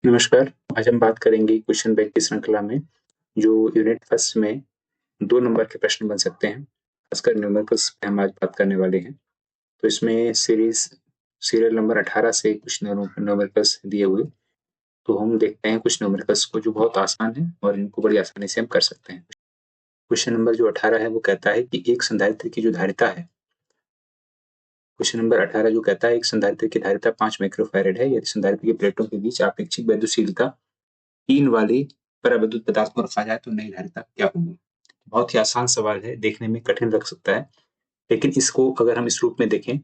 नमस्कार। आज हम बात करेंगे क्वेश्चन बैंक की श्रृंखला में जो यूनिट फर्स्ट में 2 नंबर के प्रश्न बन सकते हैं। खासकर न्यूमेरिकल्स पे हम आज बात करने वाले हैं। तो इसमें सीरियल नंबर 18 से कुछ न्यूमेरिकल्स दिए हुए। तो हम देखते हैं कुछ न्यूमेरिकल्स को जो बहुत आसान है और इनको बड़ी आसानी से हम कर सकते हैं। क्वेश्चन नंबर जो 18 है वो कहता है कि एक संधारित्र की जो धारिता है, क्वेश्चन नंबर 18 जो कहता है एक संधारित्र की धारिता 5 माइक्रोफैरेड है, यदि संधारित्र की प्लेटों के बीच आपेक्षिक वैद्युतशीलता 3 वाली परावैद्युत पदार्थ को रखा जाए तो नई धारिता क्या होगी। बहुत ही आसान सवाल है, देखने में कठिन लग सकता है, लेकिन इसको अगर हम इस रूप में देखें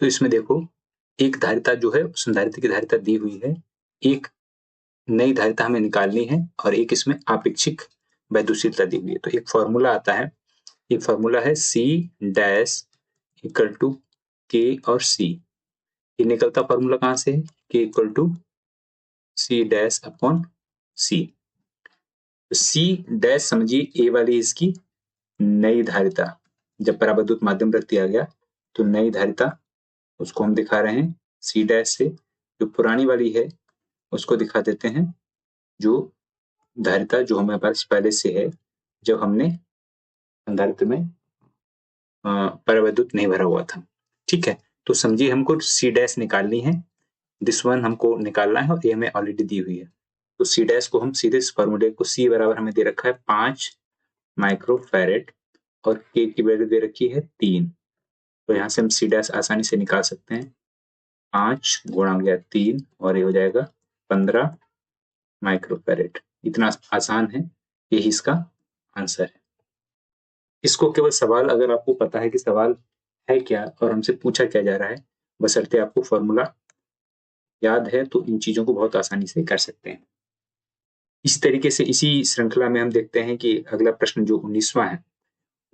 तो इसमें देखो, एक धारिता जो है संधारित्र की धारिता दी हुई है, एक नई धारिता हमें निकालनी है और एक इसमें आपेक्षिक वैद्युतशीलता दी हुई है। तो एक फॉर्मूला आता है, एक फॉर्मूला है C dash equal to K और C। ये निकलता फॉर्मूला कहां से है? K equal to C dash upon C। C dash समझिए ए वाली इसकी नई धारिता, जब परावैद्युत माध्यम रख दिया गया तो नई धारिता उसको हम दिखा रहे हैं C डैश से। जो पुरानी वाली है उसको दिखा देते हैं जो धारिता जो हमारे पास पहले से है, जब हमने संधारित्र में परावैद्युत नहीं भरा हुआ था। ठीक है, तो समझिए हमको C डैश निकालनी है, दिस वन हमको निकालना है और ये हमें ऑलरेडी दी हुई है। तो C डैश को हम सीधे इस फॉर्मूले को C बराबर हमें दे रखा है 5 माइक्रोफैरेड और K की वैल्यू दे रखी है 3। तो यहाँ से हम C डैश आसानी से निकाल सकते हैं, 5 गुणा गया 3 और ये हो जाएगा 15 माइक्रोफैरेड। इतना आसान है, यही इसका आंसर है। इसको केवल सवाल, अगर आपको पता है कि सवाल है क्या और हमसे पूछा क्या जा रहा है, बशर्ते आपको फॉर्मूला याद है, तो इन चीजों को बहुत आसानी से कर सकते हैं। इस तरीके से इसी श्रृंखला में हम देखते हैं कि अगला प्रश्न जो 19वां है,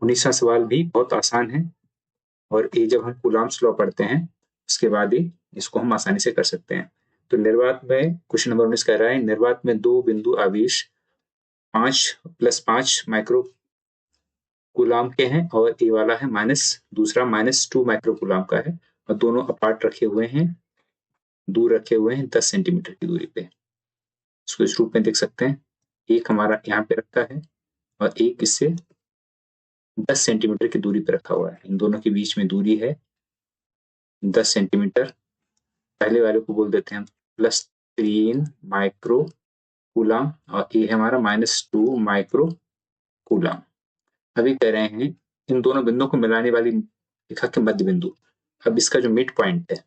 19वां सवाल भी बहुत आसान है और ये जब हम कूलॉम्स लॉ पढ़ते हैं उसके बाद ही इसको हम आसानी से कर सकते हैं। तो निर्वात में क्वेश्चन नंबर 19 कह रहा है, निर्वात में 2 बिंदु आवेश 5 + 5 माइक्रो कूलाम के हैं और ये वाला है दूसरा -2 माइक्रो कूलाम का है और दोनों अपार्ट रखे हुए हैं, दूर रखे हुए हैं 10 सेंटीमीटर की दूरी पे। इसको इस रूप में देख सकते हैं, एक हमारा यहाँ पे रखा है और एक इससे 10 सेंटीमीटर की दूरी पे रखा हुआ है। इन दोनों के बीच में दूरी है 10 सेंटीमीटर। पहले वाले को बोल देते हैं +3 माइक्रो कूलाम और ये है हमारा -2 माइक्रो कूलाम। अभी कह रहे हैं इन दोनों बिंदुओं को मिलाने वाली रेखा के मध्य बिंदु। अब इसका जो मिड पॉइंट है,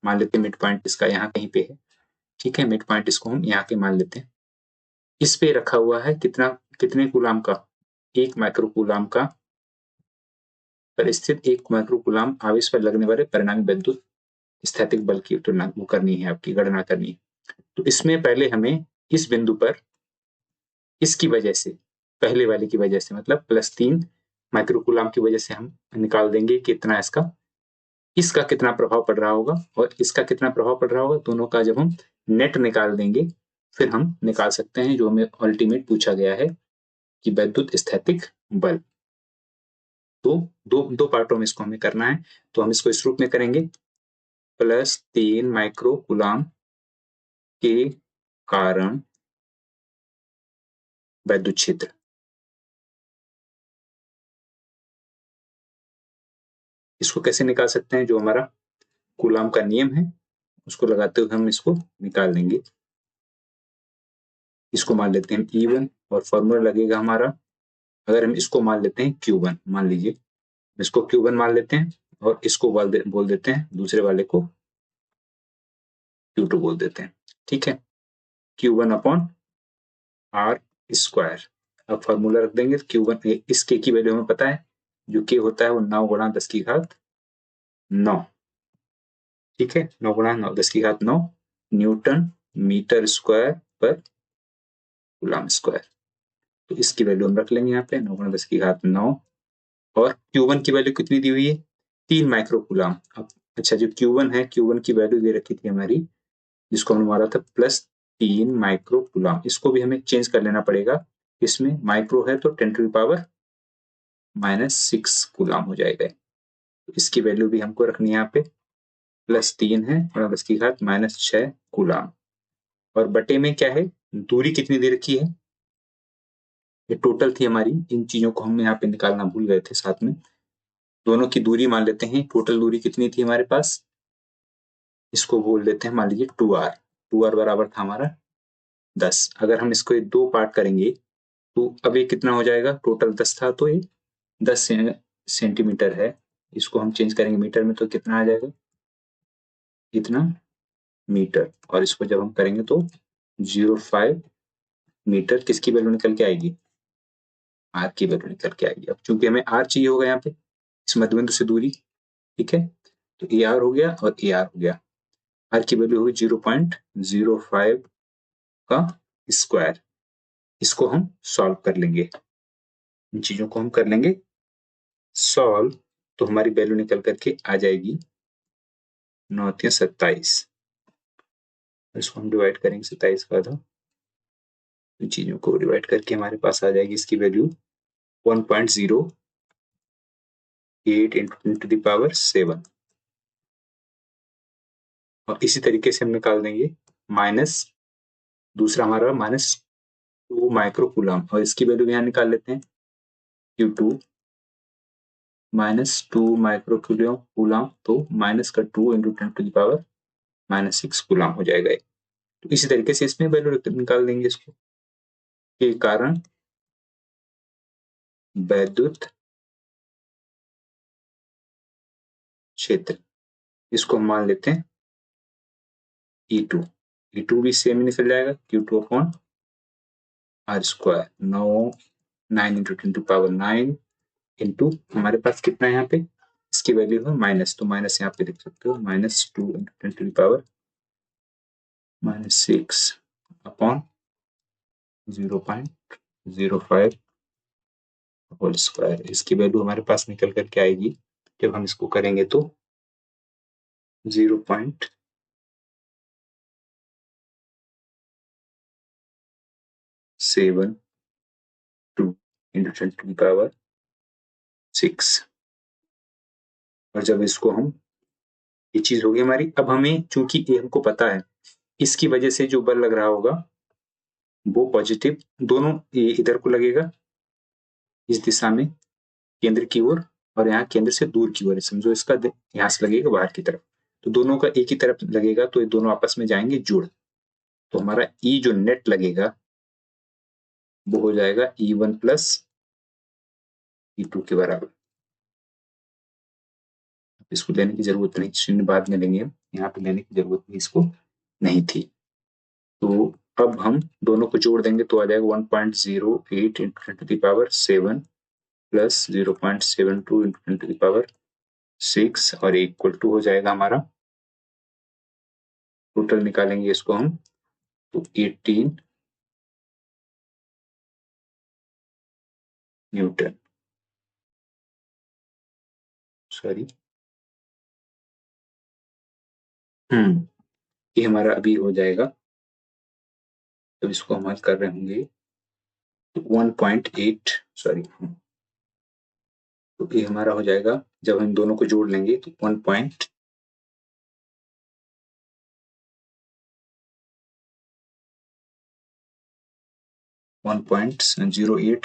मान लेते हैं मिड पॉइंट इसका यहाँ कहीं पे है। ठीक है, मिड पॉइंट इसको हम यहाँ के मान लेते हैं। इस पे रखा हुआ है कितने कूलाम का? 1 माइक्रो कूलाम का पर स्थित 1 माइक्रो कूलाम आवेश पर लगने वाले परिणामी विद्युत स्थैतिक बल की तुलना वो करनी है, आपकी गणना करनी है। तो इसमें पहले हमें इस बिंदु पर इसकी वजह से, पहले वाले की वजह से मतलब +3 माइक्रो कूलाम की वजह से हम निकाल देंगे कितना इसका कितना प्रभाव पड़ रहा होगा और इसका कितना प्रभाव पड़ रहा होगा। दोनों का जब हम नेट निकाल देंगे फिर हम निकाल सकते हैं जो हमें अल्टीमेट पूछा गया है कि वैद्युत स्थैतिक बल। तो दो पार्टों में इसको हमें करना है। तो हम इसको इस रूप में करेंगे, +3 माइक्रो कूलाम के कारण वैद्युत क्षेत्र। इसको कैसे निकाल सकते हैं? जो हमारा कूलाम का नियम है उसको लगाते हुए हम इसको निकाल देंगे। इसको मान लेते हैं E1 और फॉर्मूला लगेगा हमारा, अगर हम इसको मान लेते हैं Q1, मान लीजिए इसको Q1 मान लेते हैं और इसको बोल देते हैं, दूसरे वाले को Q2 बोल देते हैं। ठीक है, Q1 अपॉन R स्क्वायर। अब फॉर्मूला रख देंगे Q1, इस K की वैल्यू हमें पता है, जो K होता है वो 9 गुणा 10 की घात 9। ठीक है, 9 गुणा 9 10 की घात 9 न्यूटन मीटर स्क्वायर पर कूलाम स्क्वायर। तो इसकी वैल्यू हम रख लेंगे यहाँ पे 9 गुणा 10 की घात 9 और Q1 की वैल्यू कितनी दी हुई है? 3 माइक्रो कूलाम। अब अच्छा, जो Q1 है, Q1 की वैल्यू दे रखी थी हमारी, जिसको हमने मारा था +3 माइक्रो कूलाम। इसको भी हमें चेंज कर लेना पड़ेगा, इसमें माइक्रो है तो 10⁻⁻⁶ कूलाम हो जाएगा। तो इसकी वैल्यू भी हमको रखनी है यहाँ पे +3 है और 10 की घात -6 कूलाम। और बटे में क्या है, दूरी कितनी दे रखी है, ये टोटल थी हमारी। इन चीजों को हम यहाँ पे निकालना भूल गए थे साथ में। दोनों की दूरी मान लेते हैं, टोटल दूरी कितनी थी हमारे पास, इसको बोल देते हैं मान लीजिए 2r। 2r बराबर था हमारा 10। अगर हम इसको 2 पार्ट करेंगे तो अब ये कितना हो जाएगा, टोटल 10 था तो ये 10 सेंटीमीटर है। इसको हम चेंज करेंगे मीटर में तो कितना आ जाएगा, इतना मीटर। और इसको जब हम करेंगे तो 0.5 मीटर किसकी वैल्यू निकल के आएगी, आर की वैल्यू निकल के आएगी। अब चूंकि हमें आर चाहिए होगा यहाँ पे इस मध्यबिंदु से दूरी, ठीक है, तो ए आर हो गया और ए आर हो गया। आर की वैल्यू होगी 0.05 का स्क्वायर। इसको हम सॉल्व कर लेंगे, इन चीजों को हम कर लेंगे सॉल्व, तो हमारी वैल्यू निकल करके आ जाएगी 9×27। इसको हम डिवाइड करेंगे 27 का आधा, इन चीजों को डिवाइड करके हमारे पास आ जाएगी इसकी वैल्यू 1.08 इंटू द पावर 7। और इसी तरीके से हम निकाल देंगे माइनस, दूसरा हमारा -2 माइक्रो कूलम, और इसकी वैल्यू यहाँ निकाल लेते हैं Q2 -2 माइक्रो कूलम, तो माइनस का 2 इंटू 10⁻⁻6 कूलम हो जाएगा। तो इसी तरीके से इसमें वैल्यू निकाल देंगे इसको, के कारण वैद्युत क्षेत्र, इसको हम मान लेते हैं E2। E2 भी सेम ही निकल जाएगा Q2 upon R square. 9 into 10⁻9 into हमारे पास कितना है यहाँ पे, इसकी वैल्यू है माइनस, तो माइनस यहाँ पे लिख सकते हो -2 इंटू 10⁻6 अपॉन 0.05 होल स्क्वायर। इसकी वैल्यू हमारे पास निकल करके आएगी, जब हम इसको करेंगे तो 0.72 इंटू 10⁻6। और जब इसको हम, ये चीज होगी हमारी। अब हमें चूंकि ये हमको पता है, इसकी वजह से जो बल लग रहा होगा वो पॉजिटिव, दोनों ये इधर को लगेगा इस दिशा में केंद्र की ओर, और यहाँ केंद्र से दूर की ओर, समझो इसका यहाँ से लगेगा बाहर की तरफ, तो दोनों का एक ही तरफ लगेगा, तो ये दोनों आपस में जाएंगे जुड़। तो हमारा ई जो नेट लगेगा वो हो जाएगा E1 प्लस E2 के बराबर। इसको लेने की जरूरत नहीं, शून्य बाद में लेंगे, यहाँ पे लेने की जरूरत भी इसको नहीं थी। तो अब हम दोनों को जोड़ देंगे तो आ जाएगा 1.08 इंटू 10⁻7 प्लस 0.72 इंटू 10⁻6 और इक्वल टू हो जाएगा हमारा, टोटल निकालेंगे इसको हम तो 18 न्यूटन, सॉरी ये हमारा अभी हो जाएगा। जब इसको हम हल कर रहे होंगे तो 1.8, सॉरी, तो ये हमारा हो जाएगा, जब हम दोनों को जोड़ लेंगे तो 1.08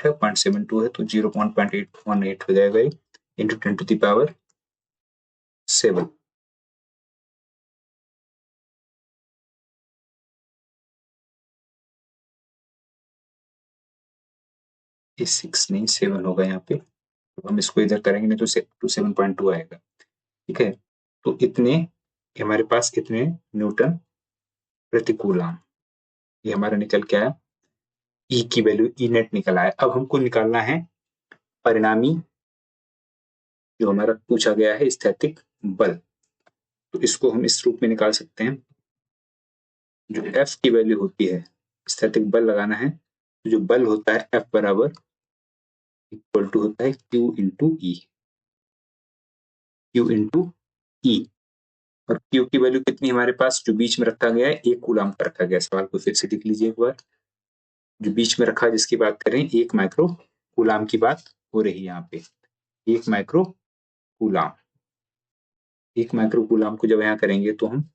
है, 0.72 है, तो 0.818 हो जाएगा ये इंटू 10⁻7। ये 6 नहीं 7 होगा यहाँ पे, तो हम इसको इधर करेंगे नहीं तो 7.2 आएगा, ठीक है। तो इतने हमारे पास कितने न्यूटन प्रतिकूलम, ये हमारा निकल के आया, ई की वैल्यू ई नेट निकल आया। अब हमको निकालना है परिणामी, जो हमारा पूछा गया है स्थैतिक बल, तो इसको हम इस रूप में निकाल सकते हैं। जो एफ की वैल्यू होती है, स्थैतिक बल लगाना है, तो जो बल होता है एफ बराबर इक्वल टू होता है क्यू इंटू ई, क्यू इंटू ई। और क्यू की वैल्यू कितनी हमारे पास, जो बीच में रखा गया है 1 कूलम का रखा गया, सवाल को फिर से लिख लीजिए एक बार। जो बीच में रखा जिसकी बात करें 1 माइक्रो कूलम की बात हो रही है यहाँ पे, 1 माइक्रो कूलम, 1 माइक्रोकूलम को जब यहाँ करेंगे तो हम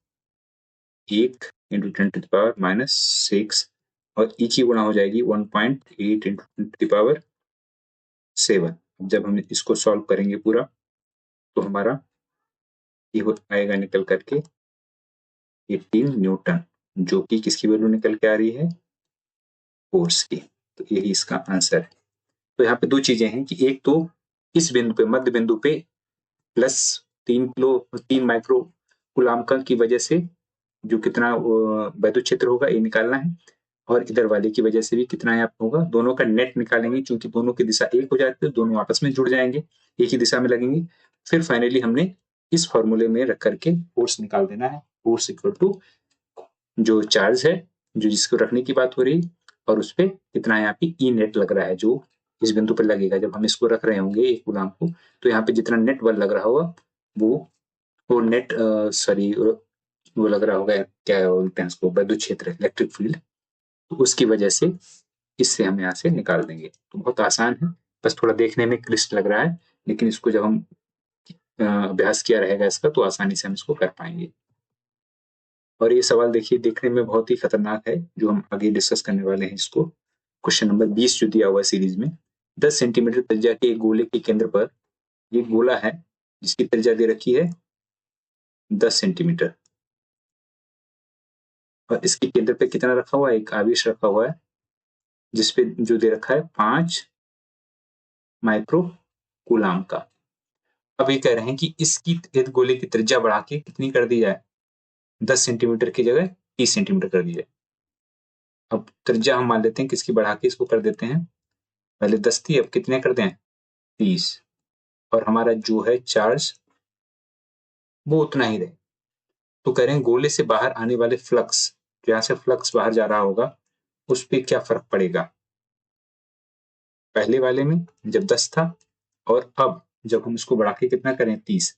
1 इंटू 10⁻⁻6 और ई की गुणा हो जाएगी 1.8 इंटू 10⁻7। जब हम इसको सॉल्व करेंगे पूरा तो हमारा ये आएगा निकल करके 18 न्यूटन, जो कि किसकी वैल्यू निकल के आ रही है, फोर्स की। तो यही इसका आंसर है। तो यहाँ पे दो चीजें हैं कि एक तो इस बिंदु पे, मध्य बिंदु पे प्लस 3 माइक्रो कूलाम का की वजह से जो कितना वैद्युत क्षेत्र होगा ये निकालना है, और इधर वाले की वजह से भी कितना यहाँ होगा, दोनों का नेट निकालेंगे। क्योंकि दोनों की दिशा एक हो जाती है, दोनों आपस में जुड़ जाएंगे, एक ही दिशा में लगेंगे। फिर फाइनली हमने इस फॉर्मूले में रख करके फोर्स निकाल देना है। फोर्स इक्वल टू जो चार्ज है, जो जिसको रखने की बात हो रही, और उस पर कितना यहाँ पे ई नेट लग रहा है जो इस बिंदु पर लगेगा। जब हम इसको रख रहे होंगे एक कूलाम को, तो यहाँ पे जितना नेट बल लग रहा होगा वो नेट सॉरी वो लग रहा होगा, क्या बोलते हैं उसको, वैद्युत क्षेत्र, इलेक्ट्रिक फील्ड। तो उसकी वजह से इससे हम यहाँ से निकाल देंगे। तो बहुत आसान है, बस थोड़ा देखने में क्लिष्ट लग रहा है, लेकिन इसको जब हम अभ्यास किया रहेगा इसका तो आसानी से हम इसको कर पाएंगे। और ये सवाल देखिए, देखने में बहुत ही खतरनाक है, जो हम आगे डिस्कस करने वाले हैं इसको। क्वेश्चन नंबर 20 जो दिया हुआ है सीरीज में, 10 सेंटीमीटर त्रिज्या के एक गोले के केंद्र पर, ये गोला है जिसकी त्रिज्या दे रखी है 10 सेंटीमीटर, और इसके केंद्र पे कितना रखा हुआ है, एक आवेश रखा हुआ है जिसपे जो दे रखा है 5 माइक्रो कूलाम का। अब ये कह रहे हैं कि इसकी गोले की त्रिज्या बढ़ा के कितनी कर दी जाए, 10 सेंटीमीटर की जगह 30 सेंटीमीटर कर दी जाए। अब त्रिज्या हम मान लेते हैं किसकी बढ़ा के इसको कर देते हैं, पहले 10 थी, अब कितने कर दें, 30, और हमारा जो है चार्ज वो उतना ही रहे। तो कह रहे हैं गोले से बाहर आने वाले फ्लक्स, जो यहाँ से फ्लक्स बाहर जा रहा होगा, उस पर क्या फर्क पड़ेगा, पहले वाले में जब 10 था और अब जब हम इसको बढ़ा के कितना करें 30।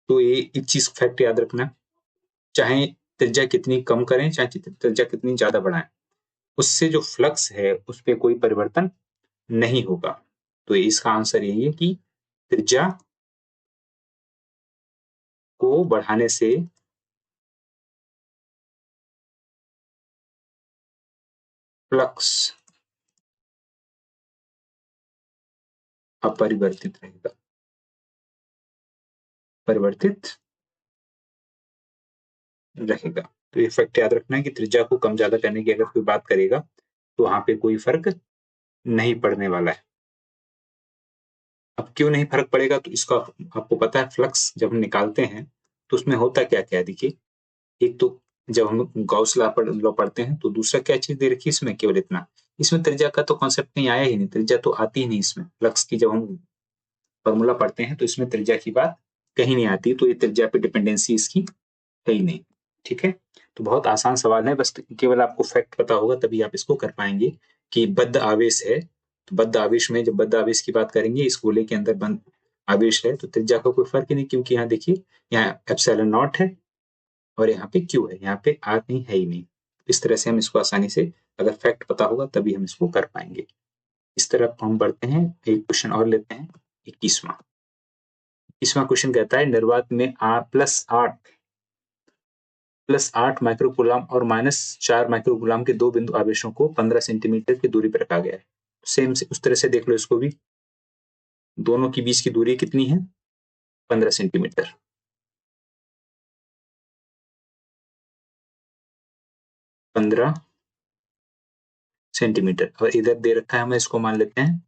तो ये एक चीज फैक्ट याद रखना, चाहे त्रिज्या कितनी कम करें चाहे त्रिज्या कितनी ज्यादा बढ़ाएं, उससे जो फ्लक्स है उस पर कोई परिवर्तन नहीं होगा। तो इसका आंसर यही है कि त्रिज्या को बढ़ाने से फ्लक्स अपरिवर्तित रहेगा, परिवर्तित रहेगा। तो ये फैक्ट याद रखना है कि त्रिज्या को कम ज्यादा करने की अगर कोई बात करेगा तो वहां पे कोई फर्क नहीं पड़ने वाला है। अब क्यों नहीं फर्क पड़ेगा, तो इसका आपको पता है, फ्लक्स जब हम निकालते हैं तो उसमें होता क्या क्या है। देखिए, एक तो जब हम गॉस लॉ पढ़ते हैं तो दूसरा क्या चीज दे रखी है इसमें, केवल इतना, इसमें त्रिज्या का तो कॉन्सेप्ट नहीं आया ही नहीं, त्रिज्या तो आती ही नहीं इसमें। फ्लक्स की जब हम फॉर्मूला पढ़ते हैं तो इसमें त्रिज्या की बात कहीं नहीं आती, तो ये त्रिज्या पे डिपेंडेंसी इसकी है ही नहीं। ठीक है, तो बहुत आसान सवाल है, बस केवल आपको फैक्ट पता होगा तभी आप इसको कर पाएंगे। कि बद्ध आवेश है, तो बद्ध आवेश में जब बद्ध आवेश की बात करेंगे, इस गोले के अंदर बंद आवेश है, तो त्रिज्या का कोई फर्क ही नहीं, क्योंकि यहाँ देखिए, यहाँ एप्सिलॉन नॉट है और यहाँ पे क्यू है, यहाँ पे आर नहीं है ही नहीं। इस तरह से हम इसको आसानी से, अगर फैक्ट पता होगा तभी हम इसको कर पाएंगे। इस तरह हम बढ़ते हैं, एक क्वेश्चन और लेते हैं, 21वां। 21वां क्वेश्चन कहता है, निर्वात में +8 माइक्रोकूलम और -4 माइक्रोकूलम के दो बिंदु आवेशों को 15 सेंटीमीटर की दूरी पर रखा गया है। सेम से उस तरह से देख लो इसको भी, दोनों के बीच की दूरी कितनी है, 15 सेंटीमीटर। और इधर दे रखा है, हमें इसको मान लेते हैं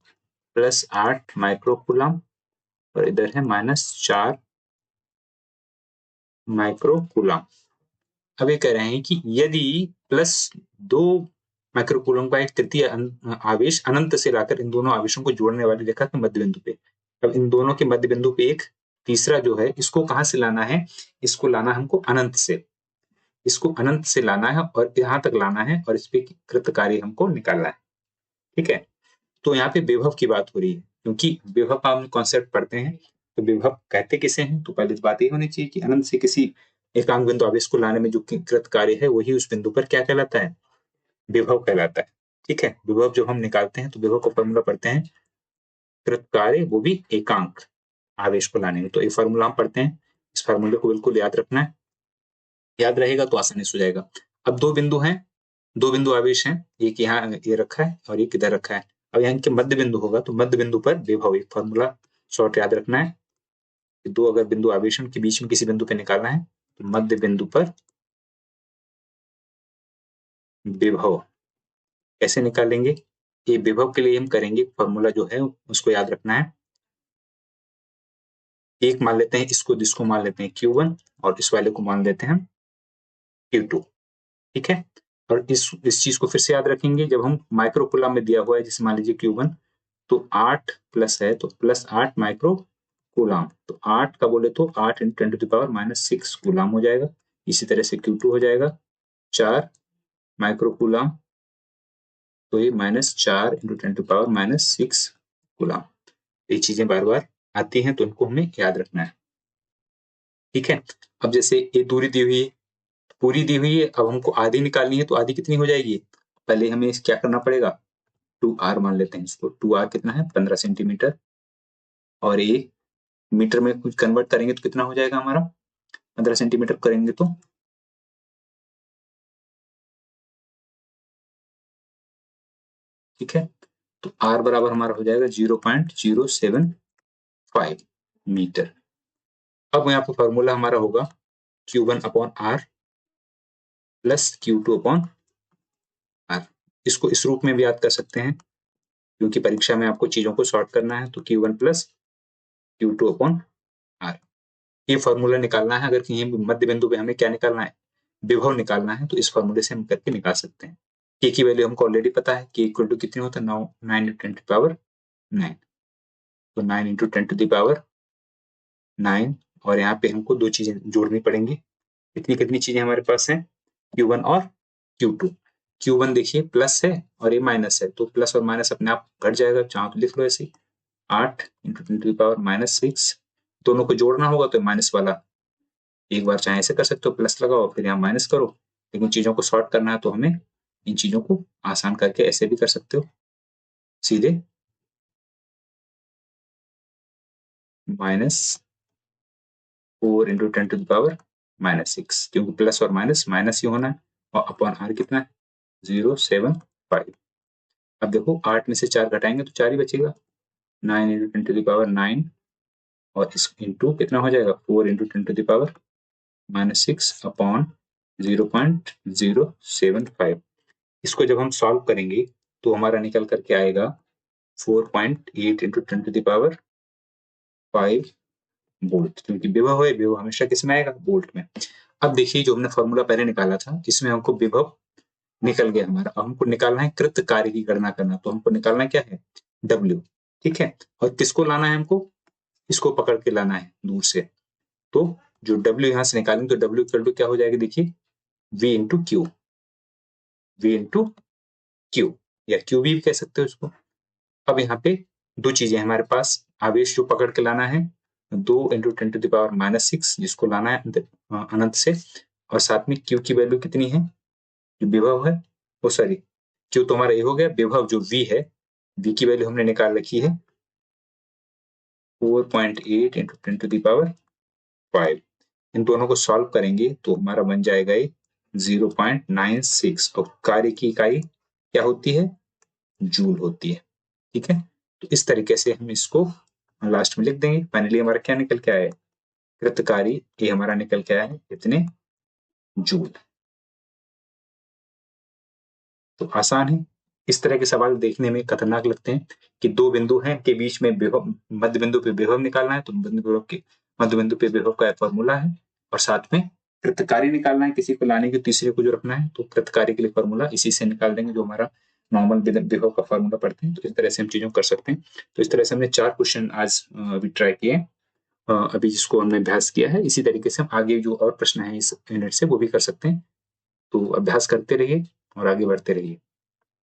+8 माइक्रोकूलम और इधर है -4 माइक्रोकूलम। अब ये कह रहे हैं कि यदि +2 माइक्रोकूलम का एक तृतीय आवेश अनंत से लाकर इन दोनों आवेशों को जोड़ने वाली रेखा के मध्य बिंदु पे, अब इन दोनों के मध्य बिंदु पे एक तीसरा जो है, इसको कहां से लाना है, इसको लाना हमको अनंत से, इसको अनंत से लाना है और यहां तक लाना है, और इस पे कृत कार्य हमको निकालना है। ठीक है, तो यहाँ पे विभव की बात हो रही है, क्योंकि विभव का हम कॉन्सेप्ट पढ़ते हैं, तो विभव कहते किसे हैं, तो पहले बात ये होनी चाहिए कि अनंत से किसी एकांक बिंदु आवेश को लाने में जो कृत कार्य है वही उस बिंदु पर क्या कहलाता है, विभव कहलाता है। ठीक है, विभव जब हम निकालते हैं तो विभव का फॉर्मूला पढ़ते हैं, कृत कार्य वो भी एकांक आवेश को लाने में। तो ये फॉर्मूला हम पढ़ते हैं, इस फार्मूले को बिल्कुल याद रखना है, याद रहेगा तो आसानी से हो जाएगा। अब दो बिंदु हैं, दो बिंदु आवेश हैं, एक यहाँ ये रखा है और एक इधर रखा है। अब यहाँ के मध्य बिंदु होगा तो मध्य बिंदु पर विभव, एक फॉर्मूला शॉर्ट याद रखना है। दो अगर बिंदु आवेश के बीच में किसी बिंदु पे निकालना है तो मध्य बिंदु पर विभव कैसे निकालेंगे, ये विभव के लिए हम करेंगे फॉर्मूला जो है उसको याद रखना है। एक मान लेते हैं इसको, जिसको मान लेते हैं Q1 और इस वाले को मान लेते हैं Q2, ठीक है। और इस चीज को फिर से याद रखेंगे, जब हम माइक्रो कूलम में दिया हुआ है, जैसे मान लीजिए Q1 तो 8 प्लस है तो प्लस 8 माइक्रो कूलम, तो 8 का बोले तो 8 × 10⁻⁻6 कूलम हो जाएगा। इसी तरह से Q2 हो जाएगा 4 माइक्रो कूलम, तो ये -4 × 10⁻⁻6 कूलम। ये चीजें बार बार आती हैं तो इनको हमें याद रखना है, ठीक है। अब जैसे ये दूरी दी हुई है, पूरी दी हुई है, अब हमको आधी निकालनी है तो आधी कितनी हो जाएगी, पहले हमें क्या करना पड़ेगा, 2r मान लेते हैं इसको। 2r कितना है, 15 सेंटीमीटर, और ये मीटर में कुछ कन्वर्ट करेंगे तो कितना हो जाएगा हमारा, 15 सेंटीमीटर करेंगे तो ठीक है। तो r बराबर हमारा हो जाएगा 0.075 मीटर। अब यहाँ पे फॉर्मूला हमारा होगा Q1/r प्लस Q2/r। इसको इस रूप में भी याद कर सकते हैं, क्योंकि परीक्षा में आपको चीजों को सॉर्ट करना है, तो Q1 प्लस Q2/r। ये फॉर्मूला निकालना है, अगर कहीं मध्य बिंदु पे हमें क्या निकालना है, विभव निकालना है, तो इस फॉर्मूले से हम करके निकाल सकते हैं। के की वैल्यू हमको ऑलरेडी पता है, के इक्वल टू कितनी होता है, 9 × 10⁻9, तो 9 × 10⁻9, और यहाँ पे हमको दो चीजें जोड़नी पड़ेंगी। कितनी कितनी चीजें हमारे पास हैं, Q1 और Q2। Q1 देखिए प्लस है और ये माइनस है, तो प्लस और माइनस अपने आप घट जाएगा, चाहो तो लिख लो ऐसे ही, 8 × 10⁻6। दोनों को जोड़ना होगा तो माइनस वाला एक बार चाहे ऐसे कर सकते हो, प्लस लगाओ फिर यहाँ माइनस करो, लेकिन चीजों को सॉर्ट करना है तो हमें इन चीजों को आसान करके ऐसे भी कर सकते हो सीधे, -4 × 10⁻⁻6, क्योंकि प्लस और माइनस माइनस ही होना है, और अपॉन r कितना है 0.75। अब देखो 8 में से 4 घटाएंगे तो 4 ही बचेगा, 9 × 10⁻9, और इस इंटू कितना हो जाएगा 4 × 10⁻⁻6 अपॉन 0.075। इसको जब हम सॉल्व करेंगे तो हमारा निकल करके आएगा 4.8 × 10⁻5 वोल्ट, क्योंकि विभव है, विभव हमेशा किसमें आएगा, वोल्ट में। अब देखिए जो हमने फॉर्मूला पहले निकाला था, इसमें हमको विभव निकल गया हमारा। अब हमको निकालना है कृत कार्य की गणना करना, तो हमको निकालना क्या है, W, ठीक है। और किसको लाना है हमको, इसको पकड़ के लाना है दूर से, तो जो W यहाँ से निकालेंगे तो W इक्वल टू क्या हो जाएगा, देखिए V × Q, V × Q, या Q भी कह सकते हो इसको। अब यहाँ पे दो चीजें हमारे पास, आवेश जो पकड़ के लाना है 2 × 10⁻⁻6, जिसको लाना है अनंत से, और साथ में Q की वैल्यू कितनी है, जो विभव है, वो सॉरी Q तो हमारा ये हो गया, विभव जो V है, V की वैल्यू हमने निकाल रखी है 4.8 × 10⁻5। इन दोनों को सॉल्व करेंगे तो हमारा बन जाएगा ये 0.96, और कार्य की इकाई क्या होती है, जूल होती है, ठीक है। तो इस तरीके से हम इसको लास्ट में लिख देंगे। फाइनली हमारा क्या निकल के आया है, कृतकारी ये हमारा निकल के आया है इतने जूल। तो आसान है, इस तरह के सवाल देखने में खतरनाक लगते हैं कि दो बिंदु हैं के बीच में विभव, मध्य बिंदु पे विभव निकालना है, तो मध्य बिंदु पे विभव का फॉर्मूला है, और साथ में कृतकारी निकालना है, किसी को लाने के तीसरे को जो रखना है, तो कृतकारी के लिए फॉर्मूला इसी से निकाल देंगे, जो हमारा नॉर्मल विभव का फॉर्मूला पढ़ते हैं। तो इस तरह से हम चीजों कर सकते हैं। तो इस तरह से हमने 4 क्वेश्चन आज अभी ट्राई किए, अभी जिसको हमने अभ्यास किया है। इसी तरीके से हम आगे जो और प्रश्न है इस यूनिट से वो भी कर सकते हैं। तो अभ्यास करते रहिए और आगे बढ़ते रहिए।